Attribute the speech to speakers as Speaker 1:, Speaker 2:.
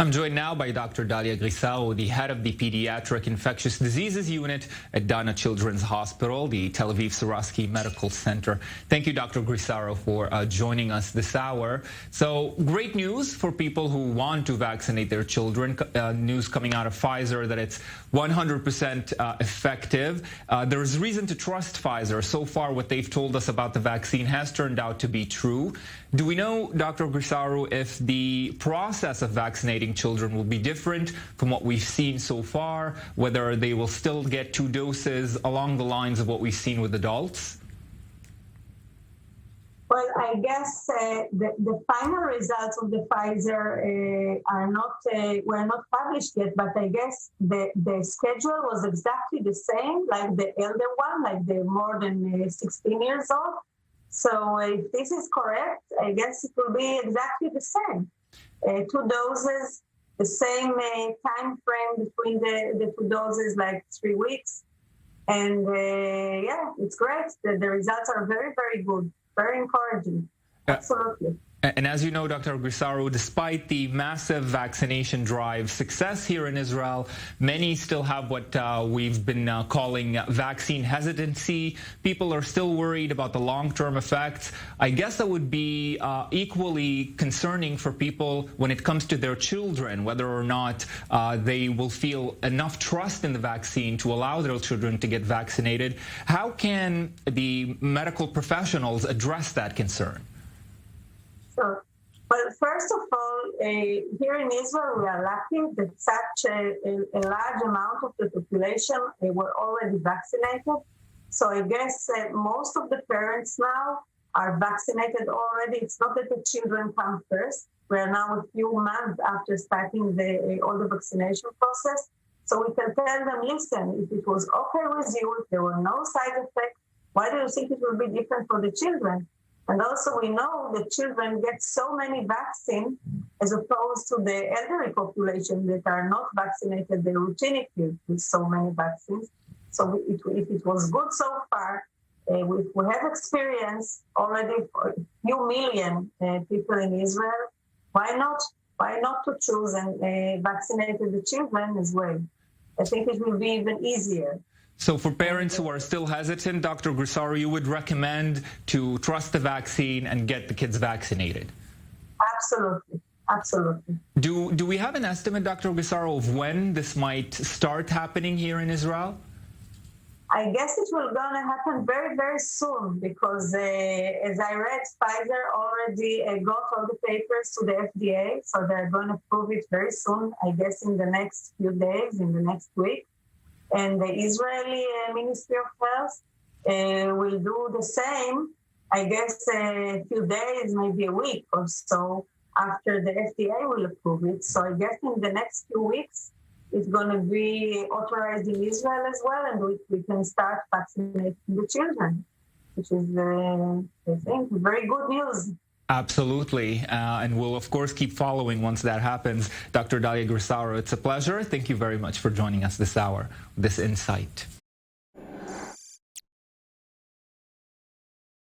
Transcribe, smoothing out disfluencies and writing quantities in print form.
Speaker 1: I'm joined now by Dr. Dalia Grisao, the head of the Pediatric Infectious Diseases Unit at Dana Children's Hospital, the Tel Aviv Sourasky Medical Center. Thank you, Dr. Grisao, for joining us this hour. So, great news for people who want to vaccinate their children. News coming out of Pfizer that it's 100% effective. There's reason to trust Pfizer. So far, what they've told us about the vaccine has turned out to be true. Do we know, Dr. Grisao, if the process of vaccinating children will be different from what we've seen so far, whether they will still get 2 doses along the lines of what we've seen with adults?
Speaker 2: Well, I guess the final results of the Pfizer were not published yet, but I guess the schedule was exactly the same, like the elder one, like the more than 16 years old. So if this is correct, I guess it will be exactly the same. 2 doses, the same time frame between the 2 doses, like 3 weeks. And yeah, it's great. The results are very, very good, very encouraging. Absolutely.
Speaker 1: And as you know, Dr. Grisao, despite the massive vaccination drive success here in Israel, many still have what we've been calling vaccine hesitancy. People are still worried about the long-term effects. I guess that would be equally concerning for people when it comes to their children, whether or not they will feel enough trust in the vaccine to allow their children to get vaccinated. How can the medical professionals address that concern?
Speaker 2: Sure. Well, first of all, here in Israel, we are lucky that such a large amount of the population were already vaccinated. So I guess most of the parents now are vaccinated already. It's not that the children come first. We are now a few months after starting all the vaccination process. So we can tell them, listen, if it was okay with you, if there were no side effects, why do you think it will be different for the children? And also we know that children get so many vaccines as opposed to the elderly population that are not vaccinated routinely with so many vaccines. So if it was good so far, we have experience already for a few million people in Israel. Why not? Why not to choose and vaccinate the children as well? I think it will be even easier.
Speaker 1: So for parents who are still hesitant, Dr. Grisao, you would recommend to trust the vaccine and get the kids vaccinated?
Speaker 2: Absolutely. Absolutely.
Speaker 1: Do we have an estimate, Dr. Grisao, of when this might start happening here in Israel?
Speaker 2: I guess it will going to happen very, very soon because as I read, Pfizer already got all the papers to the FDA, so they're going to prove it very soon, I guess in the next few days, in the next week. And the Israeli Ministry of Health will do the same, I guess, a few days, maybe a week or so after the FDA will approve it. So I guess in the next few weeks, it's going to be authorized in Israel as well, and we can start vaccinating the children, which is, I think, very good news.
Speaker 1: Absolutely. And we'll, of course, keep following once that happens. Dr. Dalia Grisao, it's a pleasure. Thank you very much for joining us this hour, this insight.